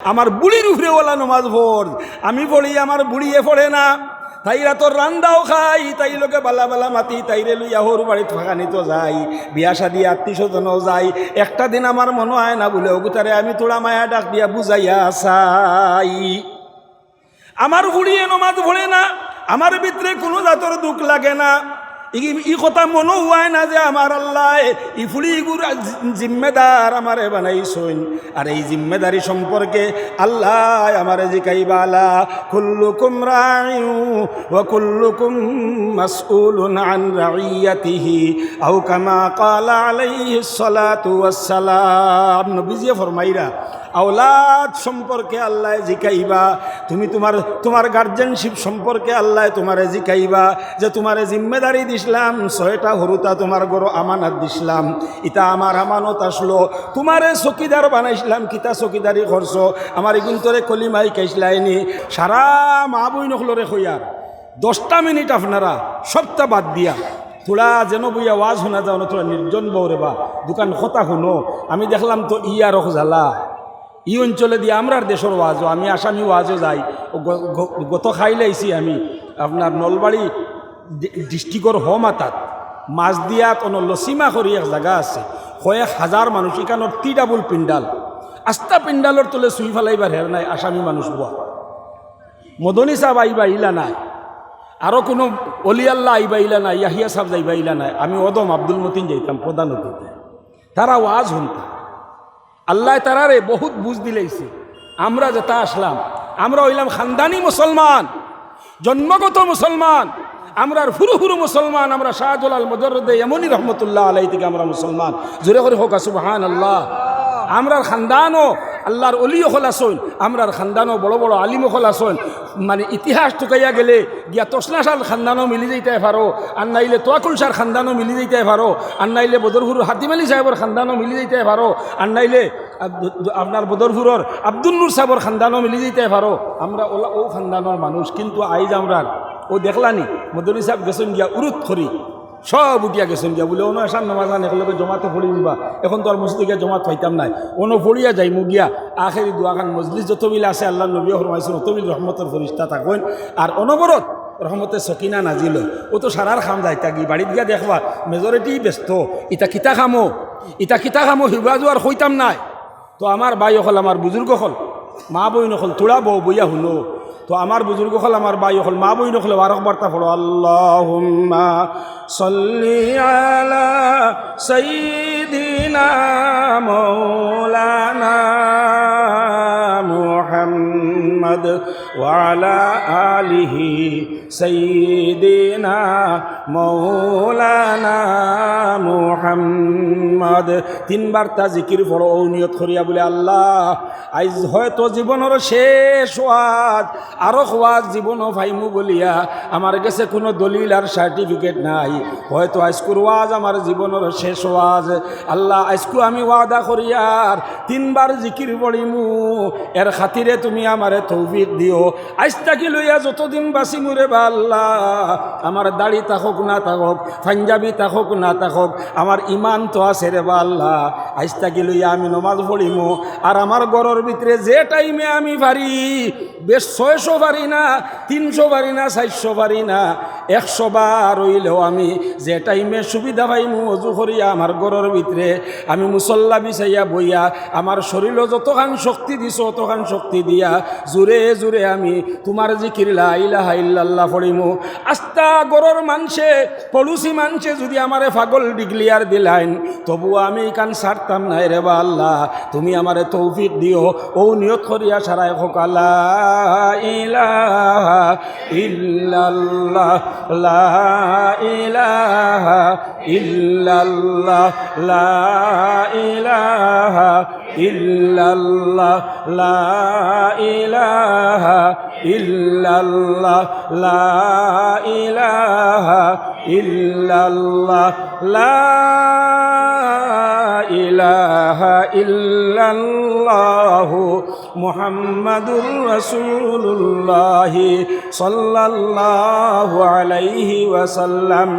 আমার বুড়ির উপরে ওলা নমাজ পড়, আমি পড়ি, আমার বুড়িয়ে পড়ে না। তাইরা তো রান্দাও খাই, তাই লোকে বালা বালা মাতি, তাইরে লইয়া হরু বাড়িত ফাঁকানিত যাই, বিয়া শাদি আত্মীয় স্বজনও যাই। একটা দিন আমার মনে হয় না বলে ওগুতারে আমি তোরা মায়া ডাক দিয়া বুঝাইয়া চাই। আমার বুড়িয়ে নমাজ পড়ে না, আমার ভিতরে কোনো জাতর দুঃখ লাগে না। ই কথা মনে হয় না যে আমার আল্লাহ ই ফুড়িগুর জিম্মেদার আমারে বানাইছেন। আর এই জিম্মেদারি সম্পর্কে আল্লাহ আমারে জিকাইবা, আলা কুল্লুকুম রাইউ ওয়া কুল্লুকুম মাসউলুন আন রাইয়াতিহি আও কামা ক্বালা আলাইহিস সালাতু ওয়াস সালাম। নবীজি ফরমাইরা আওলাদ সম্পর্কে আল্লাহ জিকাইবা, তুমি তোমার গার্জেনশিপ সম্পর্কে আল্লাহ তোমারে জিকাইবা যে তোমারে জিম্মেদারি দিছিলাম, 6টা হরুতা তোমার গরো আমানত দিছিলাম, ইটা আমার আমানত আসলো। তোমারে চকিদার বানাইছিলাম, কিতা চকিদারি খরচ আমার এগুন্তরে কলিমাই কাইছিলাইনি। সারা মা বই নখলরে হইয়ার 10টা মিনিট আপনারা সবটা বাদ দিয়া থোড়া যেন বইয়া ওয়াজ শোনা যাও না, থোড়া নির্জন বৌরে বা দোকান কথা শুনো। আমি দেখলাম তো ইয়া রখ জ্বালা ই অঞ্চলে দিয়ে আমরার দেশের ওয়াজও, আমি আসামি ওয়াজও যাই। গত খাইলাইছি আমি আপনার নলবাড়ি ডিস্ট্রিক্টর হমাতাত মাছ দিয়া কোনো লসিমা করি এক জায়গা আছে, 1,000 মানুষ, এখানোর 3 ডাবল পিন্ডাল, আস্তা পিন্ডালর তলে সুই ফেলাইবার হের নাই আসামি মানুষ বুয়া। মদনী সাহেব আইবা ইলা নাই, আরও কোনো অলিয়াল্লাহ আইবা ইলা নাই, ইয়াহিয়া সাহেব যাইবা ইলা নাই। আমি ওদম আব্দুল মতিন যাইতাম প্রধান অতিথি, তারা ওয়াজ শুনতাম। আল্লাহ তারারে বহুত বুঝ দিলেইছে। আমরা যেটা আসলাম, আমরা হইলাম খানদানি মুসলমান, জন্মগত মুসলমান, আমরার ফুরু ফুরু মুসলমান। আমরা শাহজালাল মুজাররদে এমনই রহমতুল্লাহ আলাইহি থেকে আমরা মুসলমান। জোরে করে হোক সুবহানাল্লাহ। আমরার খানদানও আল্লাহর অলিও খোলাসন, আমরার খানদানও বড় বড় আলিমও খোলাসন। মানে ইতিহাস টুকাইয়া গেলে গিয়া তসনা সাল খানদানও মিলি যাইতে পারো, আর নাইলে তোয়াকুল সার খানদানও মিলি যাইতে পারো, আর নাইলে বদরপুর হাতিম আলী সাহেবের খানদানও মিলি যাইতে পারো, আর নাইলে আপনার বদরপুরের আব্দুল নূর সাহেবের খানদানও মিলি যাইতে পারো। আমরা ওলা ও খানদানের মানুষ, কিন্তু আইজ আমরা ও দেখলানি মদনী সাহেব গেছেন গিয়া উরুত করি সব উঠিয়া গেছেন গিয়া বলে অন্য এসান নমাজান একেলগে জমাতে পড়ি নিবা। এখন তো আর মসজিদে গিয়া জমাত পাইতাম নাই, অন্য পড়িয়া যাই মু গিয়া আখেরি দোয়াখান মজলিস যতবিল আছে আল্লাহ নবী ফরমাইছেন অতবিল রহমতের ফরিস্তা থাকেন। আর অনবরত রহমতের সকিনা নাজিল। ও তো সারার খাম যাইতা গি বাড়িত গিয়া দেখবা মেজরিটি ব্যস্ত, ইটা কিতা খামো হিবা যোয়ার হইতাম নাই। তো আমার বাই হল, আমার বুজুর্গ হল, মা বই নকল, তোরা বউ বইয়া শুনো। তো আমার বুজুর্গ হল, আমার বাই হল, মা বই নকলে বারক বার্তা পড়ো, আল্লাহুম্মা সাল্লি আলা সাইয়্যিদিনা মাওলানা মুহাম্মদ ওয়া আলা আলিহি সাইয়্যিদিনা মাওলানা মুহাম্মদ। 3 বার তা জিকির পড়ো, ও নিয়ত করিয়া বলে আল্লাহ আইজ হয়তো জীবনের শেষ ওয়াজ, আরো ওয়াজ জীবনও ভাইমু বলিয়া আমার কাছে কোনো দলিল আর সার্টিফিকেট নাই। হয়তো আজকুর ওয়াজ আমার জীবনের শেষ ওয়াজ। আল্লাহ আজকু আমি ওয়াদা করিয়ার 3 বার জিকির পড়িমু, এর খাতিরে তুমি আমারে তৌফিক দিও। আজ তাকি লইয়া যতদিন বাঁচি মুরে বা আল্লাহ, আমার দাড়ি থাকুক না থাকুক, পাঞ্জাবি থাকুক না থাকুক, আমার ইমান তো আছে রে বা আল্লাহ। আজ তাকি লইয়া আমি নমাজ পড়িমু, আর আমার ঘরের ভিতরে যে টাইমে আমি পারি, বেশ 600 পারি না, 300 পারি না, 400 পারি না, 100 বার হইলেও আমি যে টাইমে সুবিধা পাইমু অজু করিয়া আমার ঘরের ভিতরে আমি মুসল্লা বিছাইয়া বইয়া আমার শরীরও যতখান শক্তি দিছ অতখান শক্তি দিয়া জোরে জোরে আমি তোমার জিকির লা ইলাহা ইল্লাল্লাহ পড়িমু। আস্তা ঘরের মানুষে পড়ুসি মানুষে যদি আমারে পাগল ডিগলিয়ার দিলাইন, তবু আমি কান ছাড়তাম নাই রে বা আল্লাহ। তুমি আমারে তৌফিক দিও। ও নিয়ত করিয়া সারায় হকালা ইলাহা ইল্লাল্লাহ লা ইলাহা ইল্লাল্লাহ লা ইলাহা ইল্লাল্লাহ লা ইলাহা ইল্লাল্লাহ লা ইলাহা ইল্লাল্লাহ লা ইলাহা ইল্লাল্লাহু মুহাম্মাদুর রাসূলুল্লাহ সাল্লাল্লাহু আলাইহি ওয়াসাল্লাম।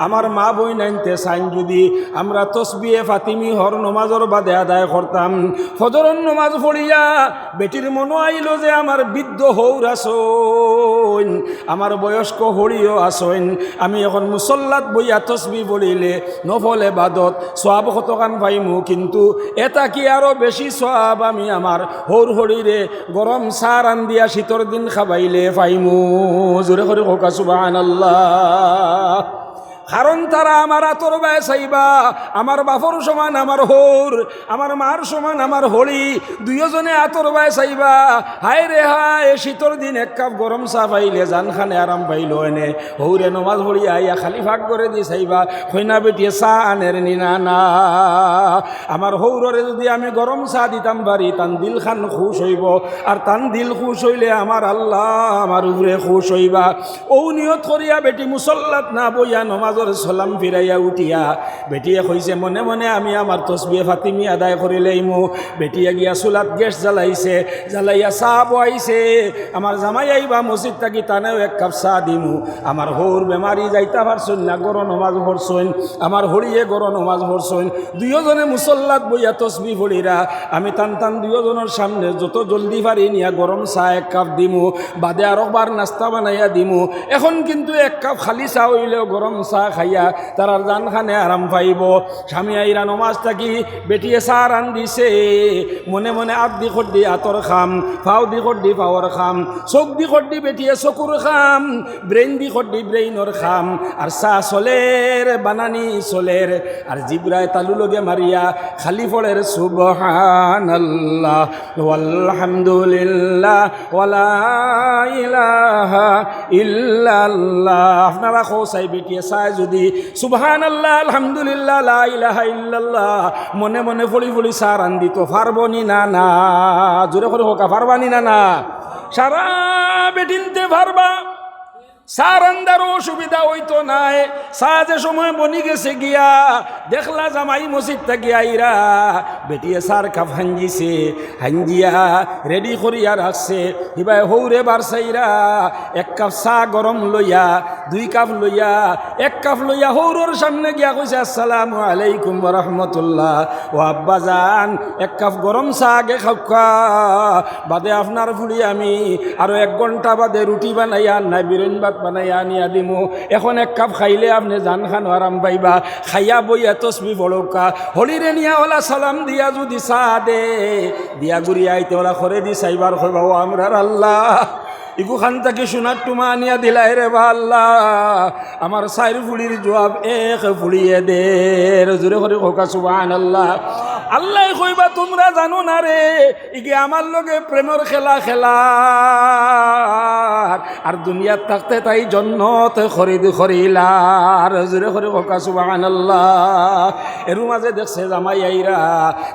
আমার মা বই নাইনতে সাইন যদি আমরা তসবিহে ফাতিমি হর নমাজর বাদে আদায় করতাম, ফজরের নমাজ পড়িয়া বেটির মনো আইল যে আমার বৃদ্ধ হৌর আসইন, আমার বয়স্ক হরিও আসইন, আমি এখন মুসল্লাত বইয়া তসবি বলিলে নফল এবাদত সওয়াব কতখান পাইমু, কিন্তু এটা কি আরো বেশি সওয়াব আমি আমার হৌর হরিরে গরম চা রান্ধিয়া শীতর দিন খাবাইলে পাইমু। জোরে করে হোক সুবহানাল্লাহ। কারণ তারা আমার আতর বায় চাইবা, আমার বাপর সমান আমার হৌর, আমার মার সমান আমার হরি, দুইজনে আতর বায় চাইবা। হায় রে হায়, শীতর দিন এক কাপ গরম চা পাইলে জান খানে আরাম পাইল এনে হৌরে নমাজ পড়ি আইয়া খালি ভাগ করে দি চাইবা কইনা বেটিয়ে চা আনের নিনা না। আমার হৌররে যদি আমি গরম চা দিতাম পারি তান দিল খান খুশ হইব, আর তান দিল খুশ হইলে আমার আল্লাহ আমার উপরে খুশ হইবা। ও নিয়ত করিয়া বেটি মুসল্লাত না বইয়া নমাজ সালাম ফিরাইয়া উঠিয়া বেটিয়ে কইছে মনে মনে আমি আমার তসবিহে ফাতিমি আদায় করিলেইমু। বেটিয়া গিয়া চুলাত গ্যাস জ্বালাইছে, জ্বালাইয়া চাহ বয়াইছে। আমার জামাই আইবা মসজিদ থাকি তানেও এক কাপ চাহ দিমু। আমার হৌর বেমারি যাইতা পারছইন না, গরো নমাজ পড়ছইন, আমার হরিয়ে গরো নমাজ পড়ছইন। দুইজনে মুসল্লাত বইয়া তসবি পড়িরা আমি টান টান দুইজনের সামনে যত জলদি পারি নিয়া গরম চাহ এক কাপ দিমু, বাদে আরোবার নাস্তা বানাইয়া দিমু। এখন কিন্তু এক কাপ খালি চাহ হইলেও গরম চাহ খাইয়া তার জান খানে আরাম পাইব। স্বামী আইরা নমাজ থাকি বেটিয়ে চাহ রান দিছে, মনে মনে আত দি খড্ডি আতর খাম, ফাও দি খড্ডি ফাওয়ার খাম, চোখ দি খড্ডি বেটিয়ে চকুর খাম, ব্রেইন দি খড্ডি ব্রেইনর খাম। আর চাহ চলের বানানি চলের, আর জিব্রায় তালু লগে মারিয়া খালি ফলের সুবহানাল্লাহ ওয়ালহামদুলিল্লাহ ওয়ালা ইলাহা ইল্লাল্লাহ। আপনারা খোসাই বেটিয়ে চায় যদি সুবহানাল্লাহ আলহামদুলিল্লাহ লা ইলাহা ইল্লাল্লাহ মনে মনে ফলি ফলি চা রান্ধি তো পারবনি না? না জোরে করে হোকা পারবানি না? না সারা বেটিনতে পারবা। চা রান্দারও অসুবিধা হইতো নাই। চা যে সময় বনি গেছে গিয়া দেখলা জামাই মসজিদ থেকে আইরা বেটিয়ে চার কাপ হাঞ্জিছে, হাঞ্জিয়া রেডি করিয়া রাখছে। হিবাই হৌরে বারসাইরা এক কাপ চা গরম লইয়া, দুই কাপ লইয়া, এক কাপ লইয়া হৌরর সামনে গিয়া কইছে আসসালামু আলাইকুম ওয়া রাহমাতুল্লাহ। ও আব্বা জান এক কাপ গরম চা আগে খাওয়া, বাদে আপনার ফুলি আমি আরো 1 ঘন্টা বাদে রুটি বানাইয়া নাই বিরিয়ানি ভাত বানাইয়া আনিয়া দিমু। এখন এক কাপ খাইলে আপনি জান খান আরাম পাইবা। খাইয়া বইয়া তসবি বড়কা হলিরে নিয়া ওলা সালাম দিয়া যদি চা দে দিয়া গুড়িয়া আইতে ওলা করে দি চাইবার কইবা ও আমরার আল্লাহ ইগু খান তাকে সোনার টুমা আনিয়া দিলাই রে বা আল্লাহ, আমার চাইর ফুলির জবাব এক ফুলিয়ে দে। জোরে করে হোকা সুবহানাল্লাহ। আল্লাহ কইবা তোমরা জানো না রে ইগে আমার লগে প্রেমের খেলা খেলা, আর দুনিয়াত থাকতে তাই জন্নত খরিদ করিলার। জোরে করে হোকা সুবহানাল্লাহ। এর মাঝে দেখছে জামাই আইরা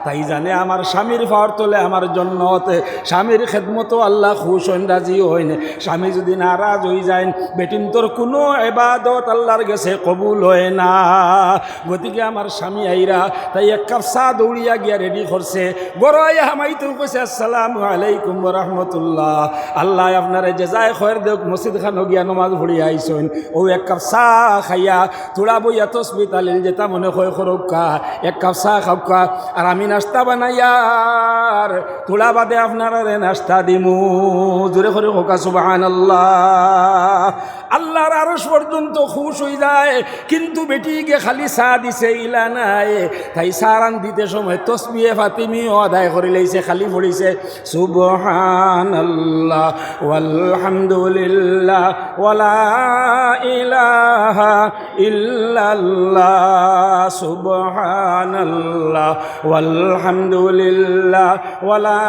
তাই জানে আমার স্বামীর ফাওয়ার তোলে আমার জন্নত, স্বামীর খেদমত আল্লাহ খুশ হইন রাজি হইন। স্বামী যদি নারাজ হয়ে যায় বেটিন তোর কোনো ইবাদত আল্লাহর কাছে কবুল হয় না। গতিকে আমার স্বামী আইরা তাই এক কাপ চা দৌড়িয়া গিয়া রেডি করছে। গড়াইয়া হামাই তো কইছে আসসালামু আলাইকুম ওয়া রাহমাতুল্লাহ। আল্লাহ আপনারে জেজায় খয়ের দেখ, মসজিদ খানো গিয়া নমাজ পড়িয়া আইসন। ও এক কাপ চা খাইয়া তোলা বইয়া তসবি তালিল যেটা মনে হয় খরকা এক কাপ চা খাওকা, আর আমি নাস্তা বানাইয়ার তোলা বাদে আপনারা নাস্তা দিমু। জোরে করে হোকা সুবহানাল্লাহ। আল্লাহর আরশ পর্যন্ত খুশ হয়ে যায়, কিন্তু বেটিকে খালি চা দিছে ইলা নাই। তাই চা রান্ধিতে সময় তসবিহে ফাতিমিও আদায় করে লইছে, খালি পড়িছে সুবহানাল্লাহ ওয়ালহামদুলিল্লাহ ওয়ালা ইলাহা ইল্লাল্লাহ সুবহানাল্লাহ ওয়ালহামদুলিল্লাহ ওয়ালা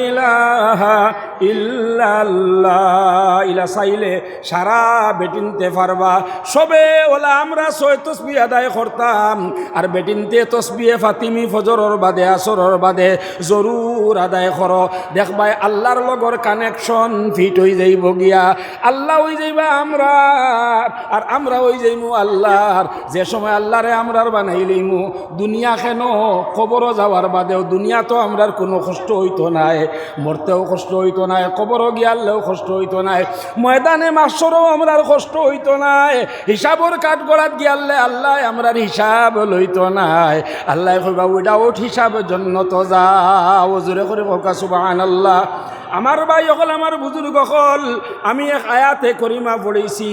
ইলাহা ইল্লাল্লাহ ইলা চাইলে সারা বেটিনতে পারবা সবে ওলা আমরা 6 তসবিহ আদায় করতাম আর বেটিনতে তসবিহে ফাতিমি ফজরের বাদে আসরের বাদে জরুর আদায় করো দেখবাই আল্লাহর লগর কানেকশন ফিট হয়ে যাইব গিয়া আল্লাহ হয়ে যাইবা আমরা আর আমরা হয়ে যাইমু আল্লাহর যে সময় আল্লাহরে আমরার বানাইলিমু দুনিয়া কেন কবরও যাওয়ার বাদেও দুনিয়া তো আমরার কোনো কষ্ট হইতো নাই মরতেও কষ্ট হইতো নাই কবরও গিয়ালেও কষ্ট হইতো নাই ময়দানে মাসরও আমরার কষ্ট হইতো নাই হিসাবর কাঠগড়াত গিয়ালে আল্লাহ আমরার হিসাব লইতো নাই আল্লাহ কইবা ওইটা ওঠ হিসাবের জন্য তো যাও জোরে করে কোকা সুবহানাল্লাহ আমার ভাই হল আমার বুজুর্গ হল আমি এক আয়াতে করিমা পড়েছি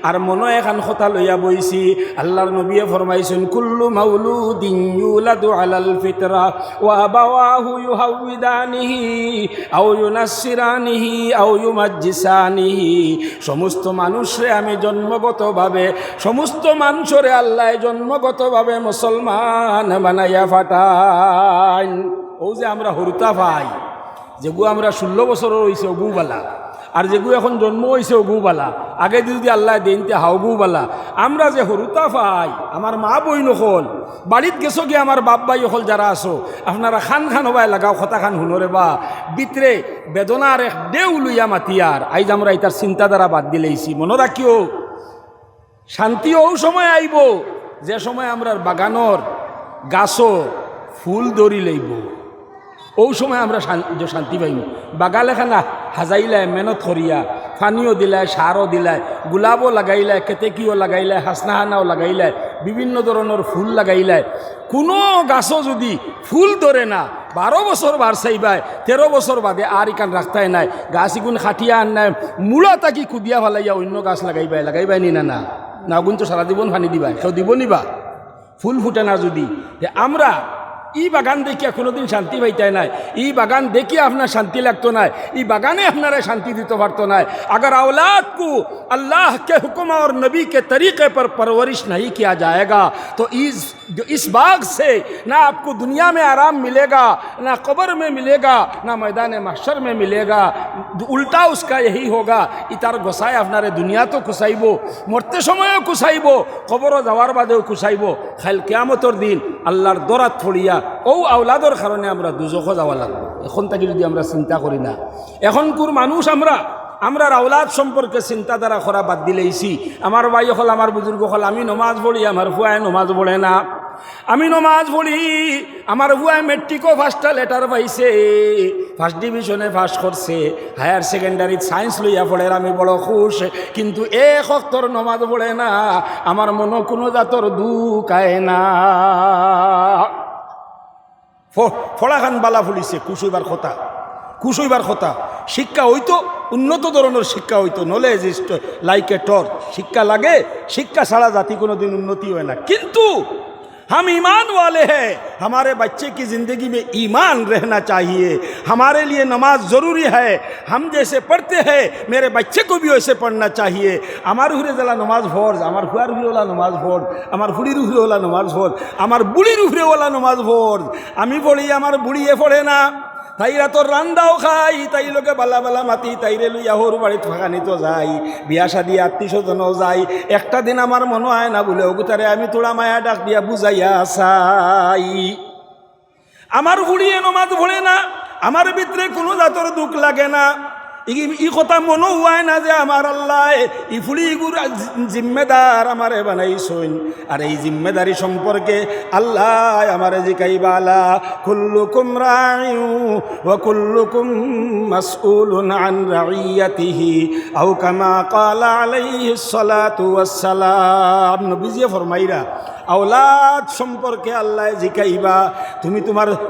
আর মনে এখন কথা লইয়া বইছি আল্লাহর নবীয়ে ফরমাইছেন কুল্লু মাউলুদিন ইউলাদু আলাল ফিতরা ওয়া আবাওয়াহু ইউহাউইদানিহি আও ইউনাসসিরানিহি আও ইউমাজ্জিসানিহি সমস্ত মানুষরে আমি জন্মগতভাবে সমস্ত মানুষরে আল্লাহ জন্মগতভাবে মুসলমান বানাইয়া ফাটান ও যে আমরা হরুতা ভাই যেগু আমরা 16 বছরের হয়েছে অগুবালা আর যেগু এখন জন্ম হয়েছে অগুবালা আগে যদি আল্লাহ দেনতে হাওগুবালা আমরা যে হরুতা পাই আমার মা বই নকল বাড়িত গেছো গিয়ে আমার বাপ ভাই হল যারা আসো আপনারা খান খান হবাই লাগাও কথা খান হুনরে বা ভিতরে বেদনার এক দেউ লইয়া মাতিয়ার আইজ আমরা এটার চিন্তাধারা বাদ দিলেইছি মনে রাখিও শান্তিও সময় আইব যে সময় আমরা বাগানর গাছও ফুল ধরি লইব ও সময় আমরা শান্তি পাইব বাগালে খানা হাজাইলায় মেহনত করিয়া পানিও দিলায় সারও দিলায় গোলাপও লাগাইলায় কেতেকিও লাগাইলায় হাসনাহানাও লাগাইলায় বিভিন্ন ধরনের ফুল লাগাইলায় কোনো গাছও যদি ফুল ধরে না 12 বছর বার চাইবাই 13 বছর বাদে আর ইকান রাখতাই নাই গাছ ইগুন খাটিয়া আন নাই মূলা তাকি কুদিয়া ফেলাইয়া অন্য গাছ লাগাইবাই নি না না গুণ তো সারা জীবন পানি দিবাই কেউ দিব নিবা ফুল ফুটে না যদি আমরা ই বাগান দেখিয়া কোনোদিন শান্তি পাইতাই নাই ই বাগান দেখিয়া আপনার শান্তি লাগতো নাই ই বাগানে আপনারা শান্তি দিতে পারতো নাই अगर औलाद को अल्लाह के हुक्म और नबी के तरीक़े पर परवरिश नहीं किया जाएगा तो इस बाग से ना आपको दुनिया में आराम मिलेगा ना कब्र में मिलेगा ना मैदान महशर में मिलेगा उल्टा उसका यही होगा इतार गोसाय আপনারে दुनिया तो खुसाइब मरते समय खुसाइब कब्र যাওয়ার বাদেও खुसाइब खाल कियामतर दिन আল্লাহর দরাত পড়িয়া ও আওলাদর কারণে আমরা দুজখ যাওয়া লাগবো এখন থেকে যদি আমরা চিন্তা করি না এখনকার মানুষ আমরা আওলাদ সম্পর্কে চিন্তাধারা করা বাদ দিলেইছি আমার ভাই হল আমার বুজুর্গ হল আমি নমাজ পড়ি আমার ফুয়ায় নমাজ পড়ে না আমি নমাজ পড়ি আমার ফুয়ায় মেট্রিকও ফার্স্টটা লেটার পাইছে ফার্স্ট ডিভিশনে পাস করছে হায়ার সেকেন্ডারি সায়েন্স লইয়া পড়ে আমি বড় খুশ কিন্তু এক অক্তর নমাজ পড়ে না আমার মনে কোনো জাতর দুঃখ আয় না ফলাখান বালা ফুলিছে কুশইবার কথা শিক্ষা হইতো উন্নত ধরনের শিক্ষা হইতো knowledge is like a torch শিক্ষা লাগে শিক্ষা ছাড়া জাতি কোনোদিন উন্নতি হয় না কিন্তু हम ईमान वाले हैं हमारे बच्चे की ज़िंदगी में ईमान रहना चाहिए हमारे लिए नमाज ज़रूरी है हम जैसे पढ़ते हैं मेरे बच्चे को भी वैसे पढ़ना चाहिए हमार हुरे जला नमाज फर्ज हमार हुआर हुरे वाला नमाज फर्ज हमार हुड़ीर हुरे वाला नमाज फर्ज हमार बुड़ीर हुरे वाला नमाज फर्ज আমি পড়ি আমার বুড়িয়ে পড়ে না তাইরা তো রান্দাও খাই তাই লোকে বালা বালা মাতি তাইরে লইয়া হর বাড়িত ফাঁকানি তো যাই বিয়া শাদি আত্মীয়স্বজনও যাই একটা দিন আমার মনে হয় না বলে ওগুতারে আমি তোড়া মায়া ডাক দিয়া বুঝাইয়া চাই আমার বুড়িয়ে নমাজ পড়ে না আমার ভিতরে কোনো জাতর দুঃখ লাগে না ই কথা মনে হয় না যে আমার আল্লাহ ই ফুড়িগুর জিম্মেদার আমারে বানাইছেন আর এই জিম্মেদারি সম্পর্কে আল্লাহ আমারে জিকাইবা আলা কুল্লুকুম রাইউ ওয়া কুল্লুকুম মাসউলুন আন রাইয়াতিহি আও কামা ক্বালা আলাইহিস সালাতু ওয়াস সালাম নবীজি ফরমাইরা औलाद সম্পর্কে আল্লাহ জিকাইবা তুমি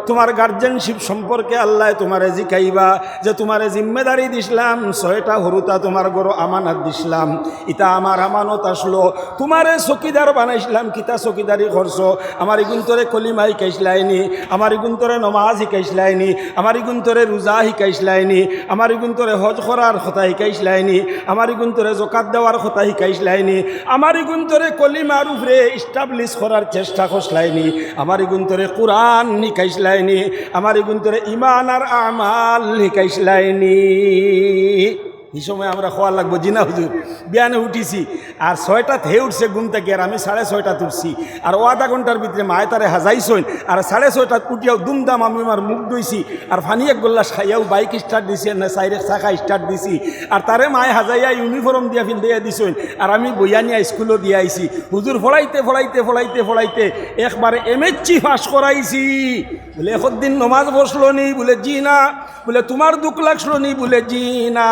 তোমার গার্জেনশিপ সম্পর্কে আল্লাহ তোমারে জিকাইবা যে তোমারে জিম্মেদারি দিছিলাম 6টা হরুতা তোমার গরো আমানত দিছিলাম ইতা আমার আমানত আসলো তোমারে চকিদার বানাইছিলাম কিতা চকিদারি করছো আমার ইগুন্তরে কলিমা শিকাইছিলাইনি আমার ইগুন্তরে নমাজ শিকাইছিলাইনি আমার ইগুন্তরে রোজা শিকাইছিলাইনি আমার ইগুন্তরে হজ করার কথা শিকাইছিলাইনি আমার ইগুন্তরে যাকাত দেওয়ার কথা শিকাইছিলাইনি আমার ইগুন্তরে কলিমার উপরে স্টাবলিশ তাদরিস করার চেষ্টা করলাইনি, আমার গুন্তরে কোরআন শিকাইছলাইনি, আমার গুন্তরে ইমান আর আমাল শিকাইছলাইনি। এই সময় আমরা খোয়া লাগবো জিনা হুজুর বিয়ানে উঠিছি আর 6টাত হে উঠছে ঘুম থেকে, আর আমি 6:30 উঠছি, আর ও আধা ঘন্টার ভিতরে মায়ে তারে হাজাইছইন, আর 6:30 উঠিয়াও দুমদাম আমি আমার মুখ ধুইছি, আর ফানি এক গোল্লা খাইয়াও বাইক স্টার্ট দিছি না সাইরে চাকা স্টার্ট দিছি, আর তারে মায়ে হাজাইয়া ইউনিফর্ম দিয়া ফিল্ডিয়া দিছইন, আর আমি বইয়া নিয়ে স্কুলও দিয়া আইছি। হুজুর ফলাইতে ফলাইতে ফলাইতে ফলাইতে একবারে এমএসসি পাস করাইছি। বলে একদিন নমাজ বসলো নি? বলে জি না। বলে তোমার দুঃখ লাগছিল নি? বলে জি না।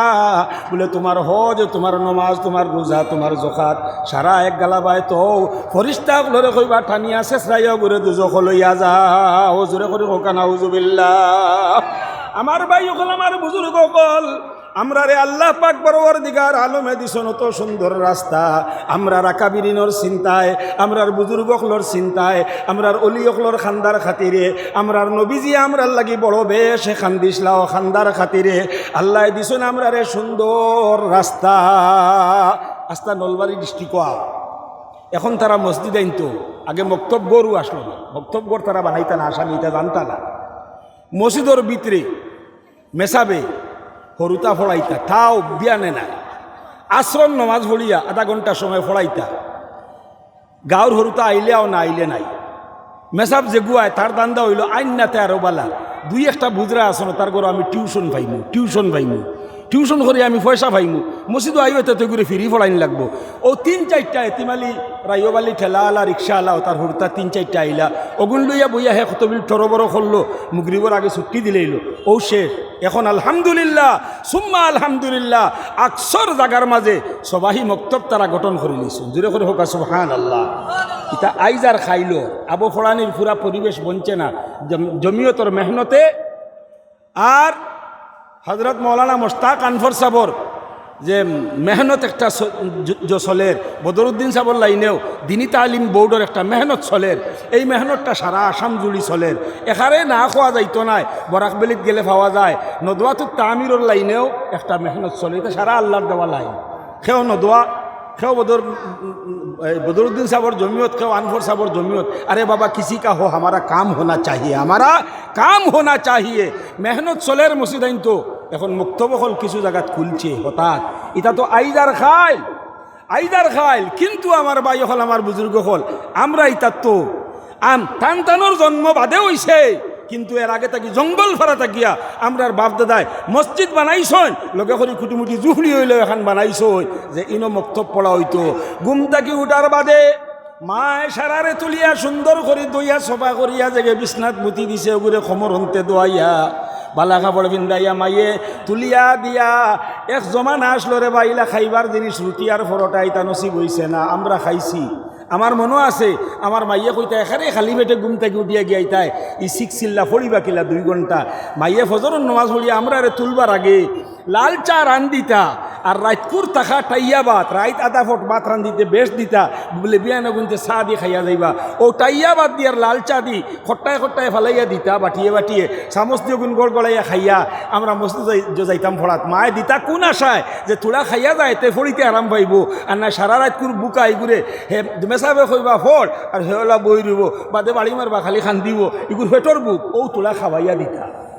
বলে তোমার হজ, তোমার নমাজ, তোমার রোজা, তোমার জকাত সারা এক গালাবায় তো ফরিস্তা গুলোরে কইবা টানিয়া শেষরাইয়া ঘুরে দুজখ লইয়া যাও। জোরে করে হোক নাউজুবিল্লাহ। আমার ভাই হল, আমার বুজুর্গ হল, আমরা রে আল্লাহ পাক পরওয়ারদিগার আলমে দিছন অত সুন্দর রাস্তা। আমরা রাকাবিরিনর চিন্তায়, আমরার বুজুর্গকলর চিন্তায়, আমরার অলিয়কলর খান্দার খাতিরে, আমরার নবীজি আমরার লাগি বড় বেশ খান্দিসলাও খান্দার খাতিরে আল্লাহ দিছন আমরা রে সুন্দর রাস্তা। আস্তা নলবাড়ি ডিস্ট্রিক্ট। এখন তারা মসজিদ আইনতো, আগে মক্তব গরু আসলো না, মক্তব গড় তারা বানাইতা না, আসামি এটা জানতা না। মসজিদর ভিতরে মেসাবে হরুতা ফড়াইতা, তাও বিয়ানে না। আশ্রম নমাজ পড়িয়া আধা ঘন্টা সময় ফড়াইতা, গাঁর হরুতা আইলেও না আইলে নাই। মেসাব যে গুয়ায় তার দান্দা হইল আইন না তেরো বালা, দুই একটা বুজরা আসনো তার গরু আমি টিউশন পাইমু, টিউশন করে আমি পয়সা পাইমু। মসজিদও আইও তো ঘুরে ফিরি ফড়াইন লাগবো। ও 3-4টা এতিমালি রাইবালি ঠেলাওয়ালা রিক্সাওয়ালা তার হরুতা 3-4টা আইলা, ওগুন লইয়া বইয়া হে কতবিল টরো বড় করলো, মুগরিবর আগে ছুটি দিলেইল। ও শেষ। এখন আলহামদুলিল্লাহ সুম্মা আলহামদুলিল্লাহ আকসর জাগার মাঝে সবাহি মক্তব তারা গঠন করে নিয়েছেন। জোরে করে হোক সুবহানাল্লাহ। ইতা আইজার খাইলো আবু ফড়ানির পুরা পরিবেশ বঞ্চে না জমিয়তর মেহনতে। আর হজরত মৌলানা মোশতাক আনফর সাবর যে মেহনত একটা চলের, বদরুদ্দিন সাবর লাইনেও দিনী তালিম বোর্ডের একটা মেহনত চলের। এই মেহনতটা সারা আসাম জুড়ি চলের। এখানে না খোয়া যাইতো নাই, বরাকবেলিত গেলে পাওয়া যায়। নদোয়াতুর তামিরর লাইনেও একটা মেহনত চলে, এটা সারা আল্লাহর দেওয়া লাইন। খেও নদোয়া, খেও बदरुद्दीन साहब जमीयत खेव अनवर साहब जमीयत। अरे बाबा किसी का हो, हमारा काम होना चाहिए, हमारा काम होना चाहिए। मेहनत चलेर मसजिदाइन तो এখন মুক্তব হল কিছু জায়গাত খুলছে হঠাৎ। এটা তো আইদার খাইল। কিন্তু আমার ভাই হল, আমার বুজুর্গ হল, আমরা ইতার তো টানটানোর জন্ম বাদে হইছে, কিন্তু এর আগে থাকি জঙ্গল ফারা থাকিয়া আমরার বাপ দাদায় মসজিদ বানাইছন, লগে করে খুঁটিমুটি জুহলি হইলেও এখন বানাইছন যে ইনো মক্তব পড়া হইতো। ঘুম থাকি উঠার বাদে মায় সারারে তুলিয়া সুন্দর করে দইয়া সফা করিয়া জেগে বিছনাত মুতি দিছে, ওগুলো খমর হন্তে দোয়াইয়া বালা কাপড় পিন্দাইয়া মাইয়ে তুলিয়া দিয়া এক জমানা আসলো রে বাইলা খাইবার জিনিস রুটি আর পরোটা ইতা নসিব হইছে না, আমরা খাইছি। আমার মনে আছে আমার মাইয়ে কইতা এখানে খালি পেটে ঘুম থেকে উঠিয়া গিয়াইতাই ই শিখছিল্লা ফড়িবা কিলা 2 ঘন্টা। মাইয়ে ফজরের নমাজ পড়িয়া আমরা রে তুলবার আগে লাল চা রান দিতা, আর রাতকুর তাখা টাইয়া ভাত, রাইত আধা ফট ভাত রান দিতে বেশ দিতা, বলে বিয়ানো গুনতে চা দিয়ে খাইয়া যাইবা। ও টাইয়া ভাত দিয়ে আর লাল চা দি খট্টায় খট্টায় ফালাইয়া দিতা, বাটিয়ে চামচ দিয়ে গুন গড় গড়াইয়া খাইয়া আমরা মসজিদ যাইতাম ফড়াত। মায়ে দিতা কোন আশায় যে তোলা খাইয়া যায় তে ফড়িতে আরাম পাইব, আর না সারা রাতকুর বুকা ইগুরে হে মেসাবে কইবা ফড় আর হেওলা বই রইব, বাদে বাড়ি মারবা খালি খান দিব, ইগুর পেটর বুক ও তোলা খাওয়াইয়া দিতা।